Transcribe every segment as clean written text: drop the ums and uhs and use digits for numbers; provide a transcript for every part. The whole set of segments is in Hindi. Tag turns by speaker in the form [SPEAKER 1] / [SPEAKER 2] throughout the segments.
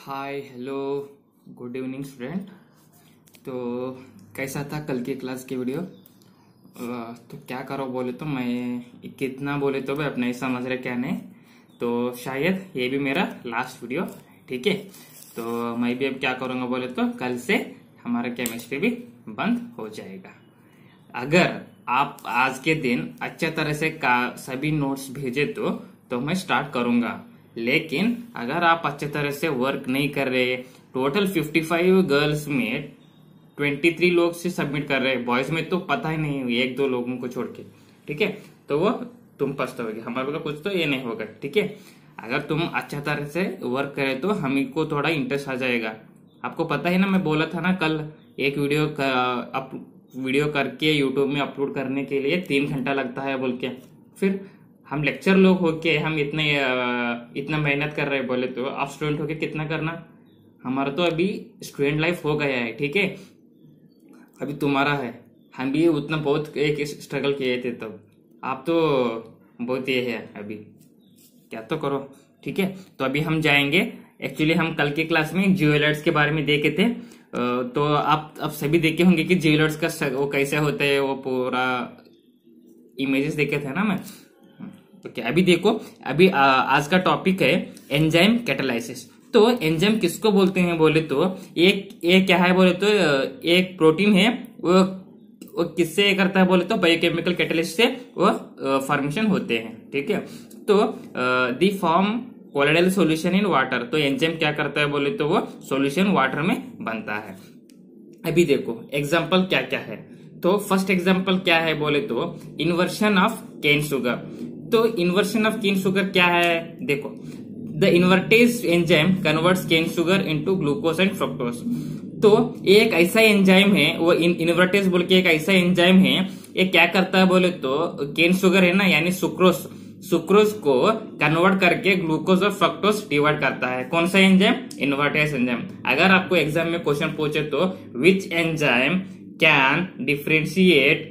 [SPEAKER 1] Hi hello good evening student. तो कैसा था कल की क्लास की वीडियो? तो क्या करो बोले तो मैं कितना बोले तो भी अब नहीं समझ रहे क्या नहीं। तो शायद ये भी मेरा लास्ट वीडियो, ठीक है। तो मैं भी अब क्या करूंगा बोले तो कल से हमारा केमिस्ट्री भी बंद हो जाएगा। अगर आप आज के दिन अच्छे तरह से सभी नोट्स भेजे तो मैं स्टार्ट करूंगा। लेकिन अगर आप अच्छे तरह से वर्क नहीं कर रहे, टोटल 55 गर्ल्स में 23 लोग से सबमिट कर रहे हैं, बॉयज में तो पता ही नहीं, एक दो लोगों को छोड़ के, ठीक है। तो वो तुम पछताओगे, हमारे को कुछ तो ये नहीं होगा, ठीक है। अगर तुम अच्छा तरह से वर्क करे तो हमें को थोड़ा इंटरेस्ट आ जाएगा। आपको पता है ना, मैं बोला था ना कल एक वीडियो करके यूट्यूब में अपलोड करने के लिए 3 घंटा लगता है बोल के। फिर हम लेक्चर लोग होके हम इतना मेहनत कर रहे हैं बोले तो आप स्टूडेंट होके कितना करना। हमारा तो अभी स्टूडेंट लाइफ हो गया है, ठीक है। अभी तुम्हारा है, हम भी उतना बहुत एक स्ट्रगल किए थे, तब आप तो बहुत ये है अभी, क्या तो करो, ठीक है। तो अभी हम जाएंगे, एक्चुअली हम कल की क्लास में ज्वेलर्स के बारे में देखे थे। तो आप अब सभी देखे होंगे कि ज्वेलर्स का वो कैसे होता है, वो पूरा इमेजेस देखे थे ना मैं। ओके, अभी देखो, अभी आज का टॉपिक है एंजाइम कैटालाइसिस। तो एंजाइम किसको बोलते हैं बोले तो एक क्या है बोले तो एक प्रोटीन है, वो किससे करता है बोले तो बायोकेमिकल कैटालिस्ट से वो फॉर्मेशन होते हैं, ठीक है। तो the form colloidal solution in water. तो एंजाइम क्या करता है बोले तो वो सॉल्यूशन वाटर में बनता है। अभी देखो एग्जांपल क्या क्या है। तो फर्स्ट एग्जांपल क्या है बोले तो इन्वर्शन ऑफ केन शुगर। तो इन्वर्शन ऑफ केन शुगर क्या है, देखो, the invertase enzyme converts cane sugar into glucose and fructose. तो एक ऐसा एंजाइम है, वो इन्वर्टेज बोल के एक ऐसा एंजाइम है, ये क्या करता है बोले तो केन शुगर है ना, यानी सुक्रोज को कन्वर्ट करके ग्लूकोज और फ्रक्टोज डिवाइड करता है। कौन सा एंजाइम? Invertase enzyme. अगर आपको एग्जाम में क्वेश्चन पूछे तो which enzyme can differentiate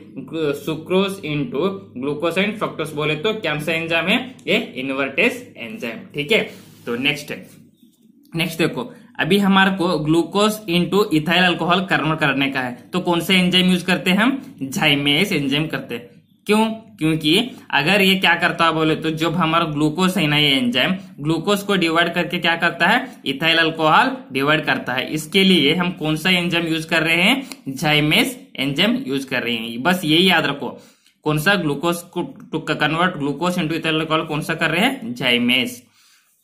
[SPEAKER 1] sucrose into glucose and fructose बोले तो कौन सा एंजाइम है? ये इन्वर्टेज एंजाइम, ठीक है। तो नेक्स्ट देखो, अभी हमारे को glucose into ethyl alcohol convert करने का है। तो कौन सा एंजाइम यूज करते हैं हम? जाइमेस एंजाइम करते हैं। क्यों? क्योंकि अगर ये क्या करता है बोले तो जब हमारा ग्लूकोज है ना, ये एंजाइम ग्लूकोज को डिवाइड करके क्या करता है? इथाइल अल्कोहल डिवाइड करता है। इसके लिए हम कौन सा एंजाइम यूज कर रहे हैं? जाइमेस एंजाइम यूज कर रहे हैं। बस यही याद रखो, कौन सा ग्लूकोज को to convert glucose into ethyl alcohol कौन सा कर रहे हैं? जाइमेस।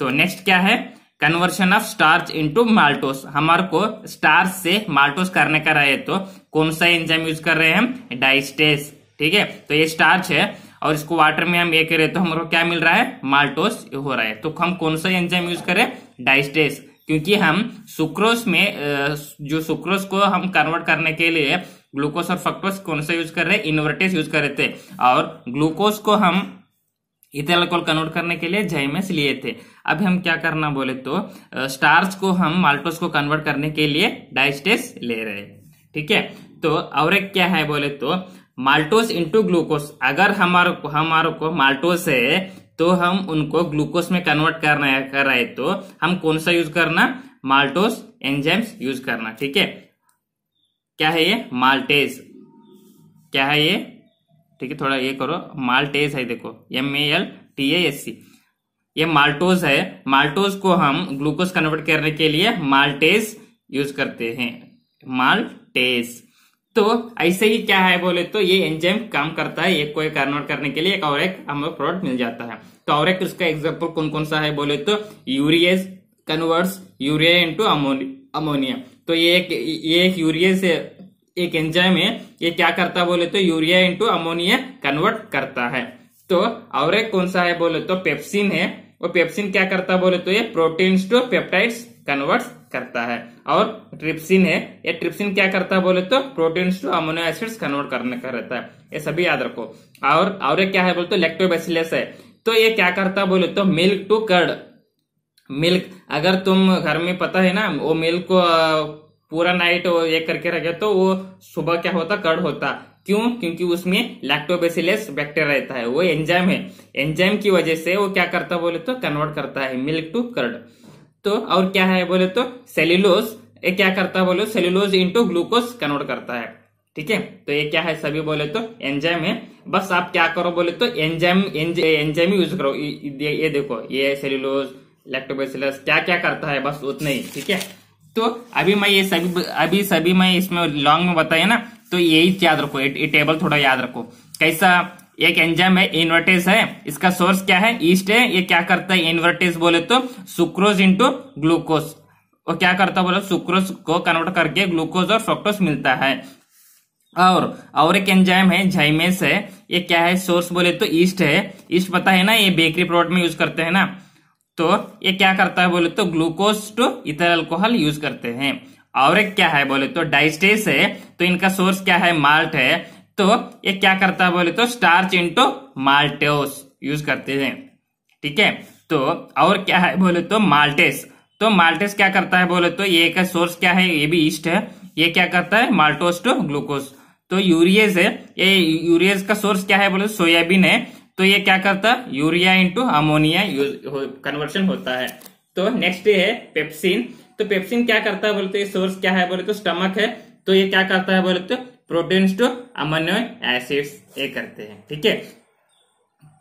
[SPEAKER 1] तो नेक्स्ट क्या है? Conversion of starch into maltose. हमारे को स्टार्च से माल्टोस करने का रहे तो कौन सा एंजाइम यूज कर रहे हैं हम? डाइस्टेस, ठीक है। तो ये स्टार्च है और इसको वाटर में हम ये करें तो हमारे को क्या मिल रहा है? माल्टोस हो रहा है। तो हम कौन सा एंजाइम यूज करें? डाइस्टेस। क्योंकि हम सुक्रोज में जो सुक्रोज को हम कन्वर्ट करने के लिए ग्लूकोज और फ्रक्टोज कौन सा यूज कर रहे हैं? इन्वर्टेज यूज कर रहे थे, और ग्लूकोज को हम इथाइल अल्कोहल कन्वर्ट करने के लिए जाइमेस लिए थे। अब हम क्या करना बोले तो स्टार्च को हम माल्टोस को कन्वर्ट करने के लिए डाइस्टेस ले रहे हैं, ठीक है। तो और एक क्या है बोले तो माल्टोस इंटू ग्लूकोज। अगर हमारे को माल्टोस है तो हम उनको ग्लूकोज में कन्वर्ट कर रहे हैं तो हम कौन सा यूज करना? माल्टोस एंजाइम्स यूज करना, ठीक है। क्या है ये? माल्टेज। क्या है ये? ठीक है, थोड़ा ये करो, माल्टेज है, देखो MALTASC, ये माल्टोज है। माल्टोज को हम ग्लूकोज कन्वर्ट करने के लिए माल्टेज यूज करते हैं, माल्टेज। तो ऐसे ही क्या है बोले तो ये एंजाइम काम करता है एक को एक कन्वर्ट करने के लिए, एक और एक हमें प्रोडक्ट मिल जाता है। तो और एक उसका एग्जांपल कौन कौन सा है बोले तो urease converts urea into ammonia. तो ये एक यूरिएज एक एंजाइम है, ये क्या करता है बोले तो यूरिया इंटू अमोनिया कन्वर्ट करता है। तो और एक कौन सा है बोले तो पेप्सिन है, वो पेप्सिन क्या करता है बोले तो ये प्रोटीन्स टू पेप्टाइड्स कन्वर्ट करता है। और ट्रिप्सिन है, ये ट्रिप्सिन क्या करता है बोले तो proteins to amino acids convert करने का रहता है। ये सभी याद रखो। और एक क्या है बोले तो लैक्टोबैसिलस है, तो ये क्या करता है बोले तो मिल्क टू कर्ड। मिल्क, अगर तुम घर में पता है ना, वो मिल्क को पूरा नाइट ये करके रखे तो वो सुबह क्या होता? कर्ड होता। क्यों? क्योंकि उसमें लैक्टोबैसिलस बैक्टीरिया रहता है, वो एंजाइम है। एंजाइम की वजह से वो क्या करता बोले तो कन्वर्ट करता है मिल्क टू कर्ड। तो और क्या है बोले तो सेल्यूलोज, ये क्या करता है बोले सेल्यूलोज इंटू ग्लूकोज कन्वर्ट करता है। ठीक है, तो ये क्या है सभी बोले तो एंजाइम है। बस आप क्या करो बोले तो एंजाइम यूज करो। ये देखो ये सेल्यूलोज लैक्टोबैसिलस क्या क्या करता है, बस उतना ही। ठीक है, तो अभी मैं ये सभी मैं इसमें लॉन्ग में बताया ना, तो यही याद रखो, ये टेबल थोड़ा याद रखो। कैसा, एक एंजाइम है इन्वर्टेज है, इसका सोर्स क्या है ईस्ट है। ये क्या करता है इन्वर्टेज बोले तो सुक्रोज इंटू ग्लूकोज, और क्या करता है बोले सुक्रोज को कन्वर्ट करके ग्लूकोज और फ्रक्टोज मिलता है। और एक एंजाइम है झाइमेस है, ये क्या है सोर्स बोले तो ईस्ट है। ईस्ट पता है ना, ये बेकरी प्रोडक्ट में यूज करते हैं ना, तो ये क्या करता है बोले तो glucose to ethyl alcohol use करते हैं। और एक क्या है बोले तो डाइस्टेस है, तो इनका सोर्स क्या है माल्ट है, तो ये क्या करता है बोले तो स्टार्च इंटू माल्टोस यूज करते हैं। ठीक है, तो और क्या है बोले तो माल्टेस, तो माल्टेस क्या करता है बोले तो ये का सोर्स क्या है, ये भी ईस्ट है। ये क्या करता है माल्टोस टू ग्लूकोज। तो यूरियस है, ये यूरियस का सोर्स क्या है बोले सोयाबीन है, तो ये क्या करता है यूरिया इंटू अमोनिया कन्वर्शन होता है। तो नेक्स्ट है पेप्सिन, तो पेप्सिन क्या करता है बोले तो ये सोर्स क्या है बोले तो स्टमक है, तो ये क्या करता है बोले तो प्रोटीन्स टू अमीनो एसिड्स ये करते हैं। ठीक है,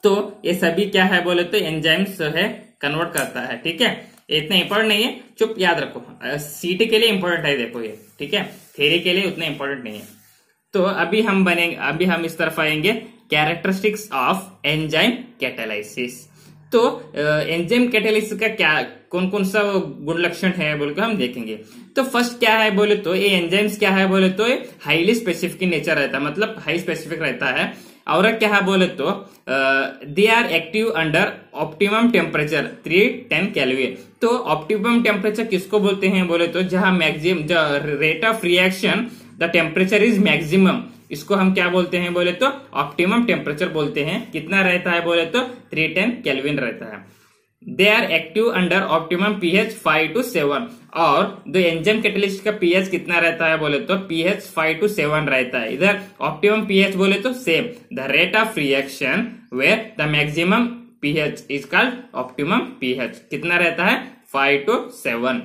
[SPEAKER 1] तो ये सभी क्या है बोले तो एंजाइम्स है कन्वर्ट करता है। ठीक है, इतना इंपॉर्टेंट नहीं है, चुप याद रखो, सीटी के लिए इंपॉर्टेंट है देखो ये। ठीक है, थ्योरी के लिए उतना इंपॉर्टेंट नहीं है। तो अभी हम इस तरफ आएंगे कैरेक्टरिस्टिक्स ऑफ एंजाइम कैटालाइसिस। तो एंजाइम कैटालिसिस का क्या कौन कौन सा गुण लक्षण है बोल के हम देखेंगे। तो फर्स्ट क्या है बोले तो ये एंजाइम्स क्या है बोले तो हाईली स्पेसिफिक इन नेचर रहता है, मतलब हाई स्पेसिफिक रहता है। और क्या है बोले तो they are active under optimum temperature 310 kelvin. तो ऑप्टिमम टेम्परेचर किसको बोलते हैं बोले तो जहां maximum rate of reaction the temperature is maximum, इसको हम क्या बोलते हैं बोले तो ऑप्टिमम टेम्परेचर बोलते हैं। कितना रहता है बोले तो 310 केल्विन रहता है। They are active under optimum pH 5 to 7, और द एंजाइम कैटालिस्ट का पीएच कितना रहता है बोले तो पीएच 5 to 7 रहता है। इधर ऑप्टिमम पीएच बोले तो same, the rate of reaction where the maximum pH is called optimum pH, कितना रहता है 5 to 7।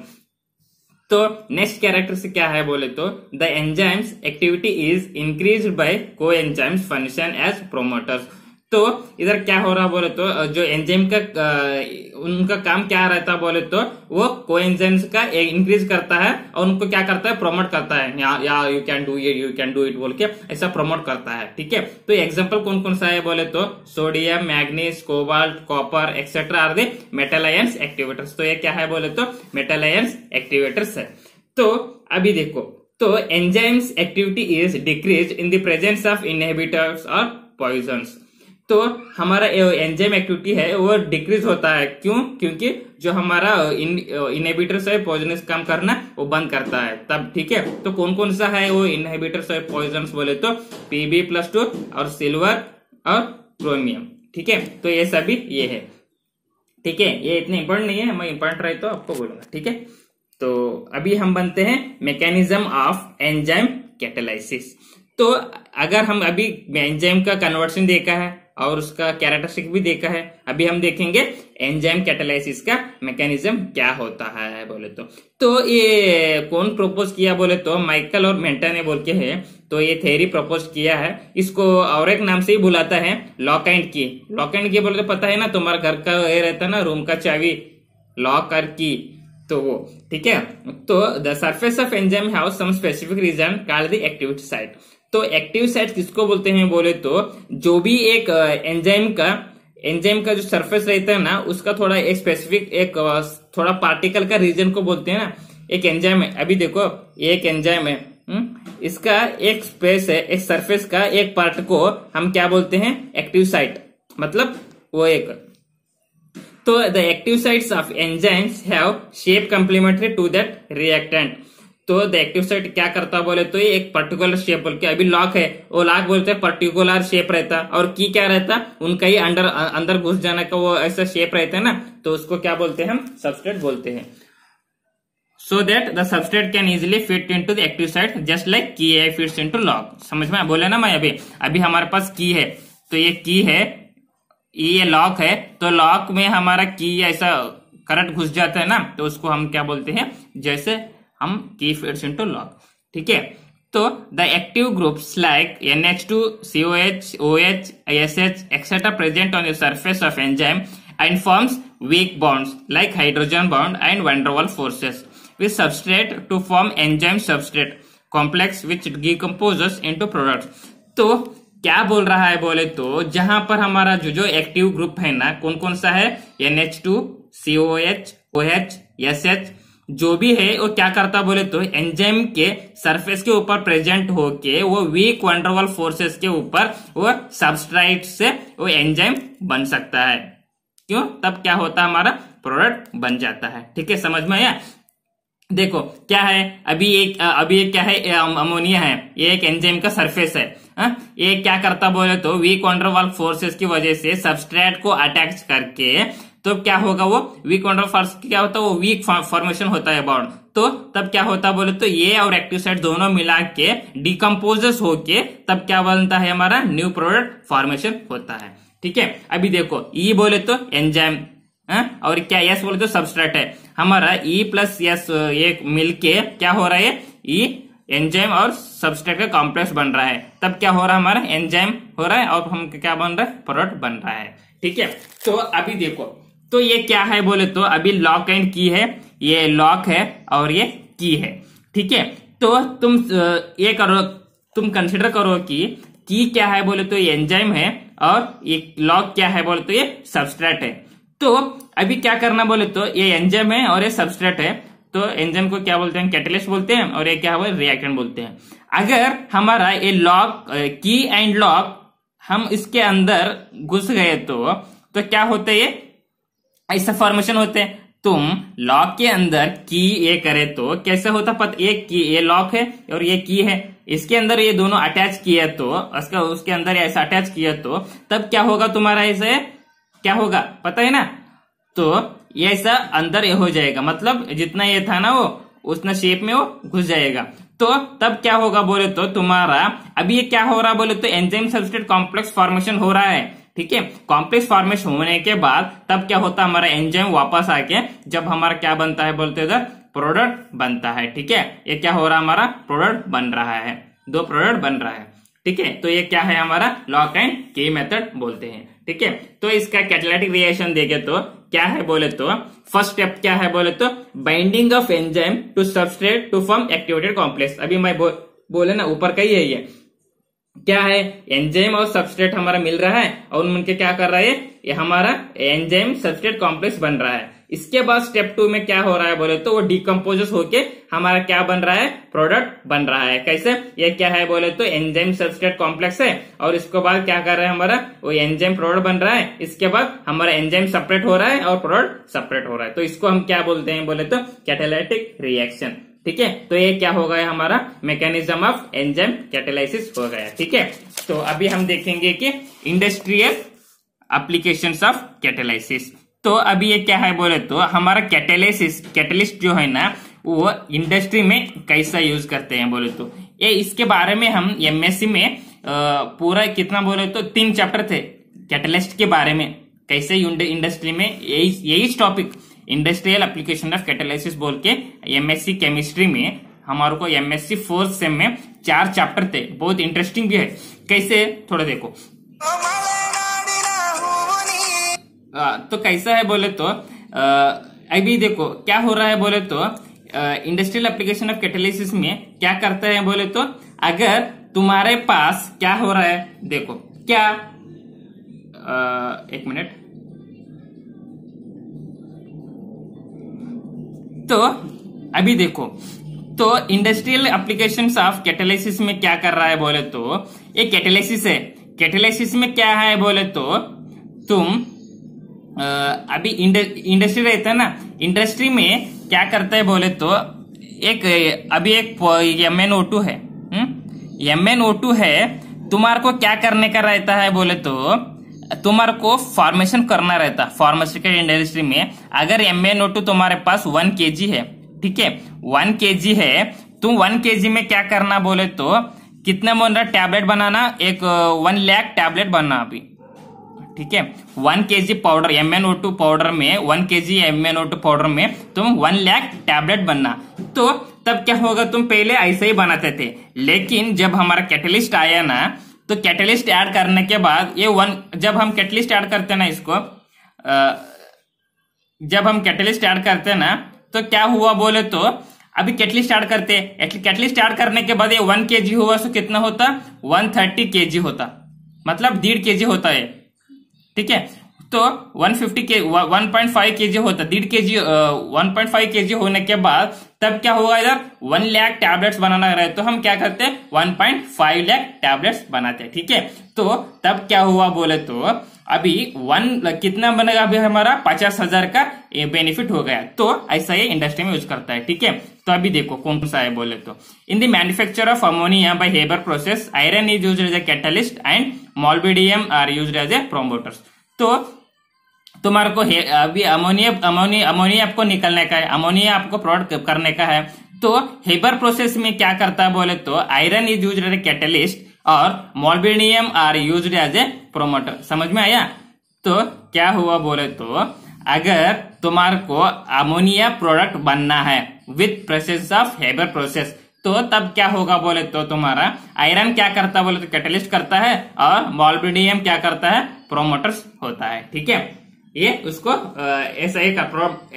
[SPEAKER 1] तो नेक्स्ट कैरेक्टर क्या है बोले तो the enzymes activity is increased by को एंजाइम्स फंक्शन एज प्रोमोटर्स। तो इधर क्या हो रहा बोले तो जो एंजाइम का उनका काम क्या रहता है बोले तो वो कोएंजाइम्स का इंक्रीज करता है और उनको क्या करता है प्रमोट करता है, या यू कैन डू इट बोल के ऐसा प्रमोट करता है। ठीक है, तो एग्जांपल कौन कौन सा है बोले तो sodium, manganese, cobalt, copper etcetera are the metal ions activators. तो ये क्या है बोले तो मेटल आयंस एक्टिवेटर्स है। तो अभी देखो, तो enzymes activity is decrease in the presence of inhibitors और पॉइजन्स। तो हमारा एंजाइम एक्टिविटी है वो डिक्रीज होता है, क्यों? क्योंकि जो हमारा इनहिबिटर्स है पॉइजनस काम करना वो बंद करता है तब। ठीक है, तो कौन कौन सा है वो इनहिबिटर्स है पॉइजन्स बोले तो Pb+2 और सिल्वर और क्रोमियम। ठीक है, तो ये सभी ये है। ठीक है, ये इतने इंपॉर्टेंट नहीं है, मैं इंपॉर्टेंट रहे तो आपको बोलूंगा। ठीक है, तो अभी हम बनते हैं मैकेनिज्म ऑफ एंजाइम कैटालाइसिस। तो अगर हम अभी एंजाइम का कन्वर्शन देखा है और उसका कैरेक्टरिस्टिक भी देखा है, अभी हम देखेंगे एंजाइम कैटालाइसिस का मैकेनिज्म क्या होता है बोले तो ये कौन प्रपोज किया बोले तो माइकल और मेंटन ने बोल के है। तो ये थ्योरी प्रपोज किया है, इसको और एक नाम से ही बुलाता है लॉक एंड की। लॉक एंड की बोले तो पता है ना, तुम्हारा घर का ये रहता है ना रूम का चाबी, लॉक और की, तो वो। ठीक है, तो the surface of enzyme have some specific region called the active site. तो एक्टिव साइट किसको बोलते हैं बोले तो जो भी एक एंजाइम का जो सरफेस रहता है ना उसका थोड़ा एक स्पेसिफिक एक थोड़ा पार्टिकल का रीजन को बोलते हैं ना। एक एंजाइम है, अभी देखो ये एक एंजाइम है, इसका एक स्पेस है, एक सरफेस का एक पार्ट को हम क्या बोलते हैं एक्टिव साइट, मतलब वो एक। तो the active sites of enzymes have shape complementary to that reactant. तो द एक्टिव साइट क्या करता बोले तो ये एक पर्टिकुलर शेप बोल के, अभी लॉक है वो लॉक बोलते हैं पर्टिकुलर शेप रहता, और की क्या रहता उनका ही अंदर घुस जाने का वो ऐसा शेप रहता है ना, तो उसको क्या बोलते हैं हम सबस्ट्रेट बोलते हैं। So that the substrate can easily fit into the active site just like की फिट्स इनटू लॉक। समझ में बोले ना मैं, अभी हमारे पास की है, तो ये की है, ये लॉक है, तो लॉक में हमारा की ऐसा करंट घुस जाता है ना, तो उसको हम क्या बोलते हैं, जैसे हम की फीड्स इनटू लॉग, ठीक है। तो the active groups like NH2, COH, OH, SH etc. present on the surface of enzyme and forms weak bonds like hydrogen bond and van der Waals forces with substrate to form enzyme substrate complex which decomposes into products। तो क्या बोल रहा है बोले तो, जहां पर हमारा जो एक्टिव ग्रुप है ना, कौन कौन सा है, NH2, COH, OH, SH, जो भी है वो क्या करता बोले तो एंजाइम के सरफेस के ऊपर प्रेजेंट होके वो weak van der Waals forces के ऊपर वो सबस्ट्रेट से वो एंजाइम बन सकता है। क्यों? तब क्या होता है, हमारा प्रोडक्ट बन जाता है। ठीक है, समझ में आया? देखो क्या है, अभी एक क्या है, अमोनिया है, ये एक एंजाइम का सरफेस है। ये क्या करता बोले तो weak van der Waals forces की वजह से सबस्ट्रेट को अटैच करके, तो क्या होगा, वो वीक वैन डर वाल्स क्या होता है, वो वीक फॉर्मेशन होता है बॉन्ड। तो तब क्या होता बोले तो ये और एक्टिव साइड दोनों मिला के डिकम्पोजेस होके तब क्या बनता है, हमारा न्यू प्रोडक्ट फॉर्मेशन होता है। ठीक है, अभी देखो ई बोले तो एंजाइम, और क्या एस बोले तो सबस्ट्रेट है। हमारा ई प्लस एस एक मिलके क्या हो रहा है, ई एंजाइम और सबस्ट्रेट का कॉम्प्लेक्स बन रहा है। तब क्या हो रहा है, हमारा एंजाइम हो रहा है और हम क्या बन रहा है, प्रोडक्ट बन रहा है। ठीक है, तो अभी देखो, तो ये क्या है बोले तो अभी लॉक एंड की है, ये लॉक है और ये की है। ठीक है, तो तुम ये करो, तुम कंसिडर करो कि की क्या है बोले तो ये एंजाइम है और ये लॉक क्या है बोले तो ये सबस्ट्रेट है। तो अभी क्या करना बोले तो ये एंजाइम है और ये सबस्ट्रेट है, तो एंजाइम को क्या बोलते हैं, कैटलिस्ट बोलते हैं, और ये क्या है, रिएक्टेंट बोलते हैं। अगर हमारा ये लॉक की एंड लॉक हम इसके अंदर घुस गए तो क्या होता है, ये ऐसा फॉर्मेशन होते हैं। तुम लॉक के अंदर की ये करे तो कैसे होता, ये लॉक है और ये की है, इसके अंदर ये दोनों अटैच किया तो उसके अंदर ऐसा अटैच किया तो तब क्या होगा, तुम्हारा ऐसे क्या होगा पता है ना, तो ये ऐसा अंदर ये हो जाएगा, मतलब जितना ये था ना वो उतना शेप में वो घुस जाएगा। तो तब क्या होगा बोले तो तुम्हारा अभी ये क्या हो रहा बोले तो एंजाइम सबस्ट्रेट कॉम्प्लेक्स फॉर्मेशन हो रहा है। ठीक है, कॉम्प्लेक्स फॉर्मेशन होने के बाद तब क्या होता है, हमारा एंजाइम वापस आके जब हमारा क्या बनता है बोलते इधर प्रोडक्ट बनता है। ठीक है, ये क्या हो रहा है, हमारा प्रोडक्ट बन रहा है, दो प्रोडक्ट बन रहा है। ठीक है, तो ये क्या है, हमारा लॉक एंड की मेथड बोलते हैं। ठीक है, तो इसका कैटालिटिक रिएक्शन देखे तो क्या है बोले तो फर्स्ट स्टेप क्या है बोले तो binding of enzyme to substrate to form activated complex. अभी मैं बोले ना ऊपर का ही है, ये क्या है, एंजाइम और सबस्ट्रेट हमारा मिल रहा है और उनके क्या कर रहा है, ये हमारा एंजाइम सबस्ट्रेट कॉम्प्लेक्स बन रहा है। इसके बाद स्टेप 2 में क्या हो रहा है बोले तो वो डिकम्पोजेस होके हमारा क्या बन रहा है, प्रोडक्ट बन रहा है। कैसे, ये क्या है बोले तो एंजाइम सबस्ट्रेट कॉम्प्लेक्स है और इसके बाद क्या कर रहा है, हमारा वो एंजाइम प्रोडक्ट बन रहा है। इसके बाद हमारा एंजाइम सेपरेट हो रहा है और प्रोडक्ट सेपरेट हो रहा है, तो इसको हम क्या बोलते हैं बोले तो कैटालिटिक रिएक्शन। ठीक है, तो ये क्या हो गया, हमारा मैकेनिज्म ऑफ एंजाइम कैटालिसिस हो गया। ठीक है, तो अभी हम देखेंगे कि इंडस्ट्रियल एप्लीकेशंस ऑफ कैटालिसिस। तो अभी ये क्या है बोले तो हमारा कैटलिस्ट जो है ना वो इंडस्ट्री में कैसा यूज करते हैं बोले तो ये इसके बारे में हम एमएससी में पूरा कितना बोले तो 3 चैप्टर थे कैटलिस्ट के बारे में, कैसे इंडस्ट्री में यही topic industrial application of catalysis बोल के एमएससी केमिस्ट्री में हमारे को एमएससी 4th सेम में 4 चैप्टर थे, बहुत इंटरेस्टिंग भी है। कैसे थोड़ा देखो, तो कैसा है बोले तो अभी देखो क्या हो रहा है बोले तो इंडस्ट्रियल एप्लीकेशन ऑफ कैटालिसिस में क्या करता है बोले तो अगर तुम्हारे पास क्या हो रहा है, देखो क्या एक मिनट, तो अभी देखो, तो इंडस्ट्रियल एप्लीकेशंस ऑफ कैटालिसिस में क्या कर रहा है बोले तो ये कैटालिसिस है। कैटालिसिस में क्या है बोले तो तुम अभी इंडस्ट्री रहता है ना, इंडस्ट्री में क्या करता है बोले तो एक MnO2 है, MnO2 है, तुम्हारे को क्या करने का रहता है बोले तो तुम्हारे को फॉर्मेशन करना रहता है। फार्मास्यूटिकल इंडस्ट्री में अगर MnO2 तुम्हारे पास 1 kg है, ठीक है 1 kg है, तुम 1 kg में क्या करना बोले तो कितना बोल रहा टैबलेट बनाना, एक 1 लाख टैबलेट बनना अभी, ठीक है। 1 kg पाउडर MnO2 पाउडर में 1 kg MnO2 पाउडर में तुम 1 लाख टैबलेट बनना। तो तब क्या होगा, तुम पहले ऐसे ही बनाते थे, लेकिन जब हमारा कैटलिस्ट आया ना, तो कैटलिस्ट ऐड करने के बाद ये जब हम कैटलिस्ट ऐड करते ना इसको जब हम कैटलिस्ट ऐड करते ना, तो क्या हुआ बोले तो अभी कैटलिस्ट ऐड करते, कैटलिस्ट ऐड करने के बाद ये 1 kg हुआ, तो कितना होता, 130 kg होता, मतलब 1.5 kg होता है, ठीक है। तो 1.5 kg होता, 1.5 kg होने के बाद तब क्या होगा, इधर 1 लाख टैबलेट्स बनाना रहे, तो हम क्या करते हैं 1.5 लाख टैबलेट्स बनाते हैं, ठीक है। तो तब क्या हुआ बोले तो अभी कितना बनेगा, अभी हमारा 50,000 का बेनिफिट हो गया। तो ऐसा ये इंडस्ट्री में यूज करता है, ठीक है। तो अभी देखो कौन सा है बोले तो, in the manufacture of ammonia by Haber process iron is used as a catalyst and molybdenum are used as a promoters. तो तुम्हारे को अभी अमोनिया आपको निकलने का है, अमोनिया आपको प्रोडक्ट करने का है। तो हेबर प्रोसेस में क्या करता है बोले तो iron is used as a catalyst और molybdenum are used as a promoter. समझ में आया? तो क्या हुआ बोले तो अगर तुम्हारे को अमोनिया प्रोडक्ट बनना है with process of Haber process, तो तब क्या होगा बोले तो तुम्हारा आयरन क्या करता है बोले तो कैटलिस्ट करता है और मोल्बिडियम क्या करता है, प्रोमोटर्स होता है, ठीक है। ये उसको ऐसा ही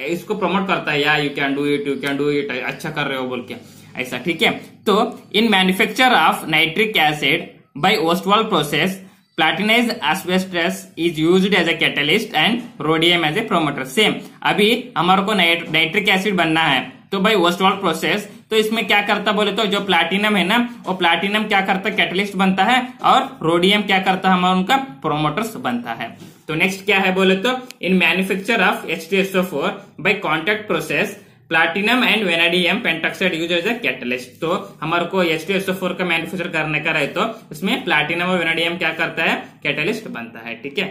[SPEAKER 1] इसको प्रमोट करता है, या यू कैन डू इट अच्छा कर रहे हो बोल के ऐसा, ठीक है। तो in manufacture of nitric acid by Ostwald process platinized asbestos is used as a catalyst and rhodium as a promoter. Same अभी हमारे को नाइट्रिक एसिड बनना है, तो भाई ओस्टवाल प्रोसेस, तो इसमें क्या करता बोले तो जो प्लैटिनम है ना, वो प्लैटिनम क्या करता है, कैटलिस्ट बनता है, और रोडियम क्या करता है, हमारा उनका प्रोमोटर्स बनता है। तो नेक्स्ट क्या है बोले तो in manufacture of H2SO4 by contact process platinum and vanadium pentoxide use as a catalyst. तो हमारे को H2SO4 का मैन्युफैक्चर करने का रहे, तो इसमें प्लैटिनम और वेनेडियम क्या करता है, कैटलिस्ट बनता है, ठीक है।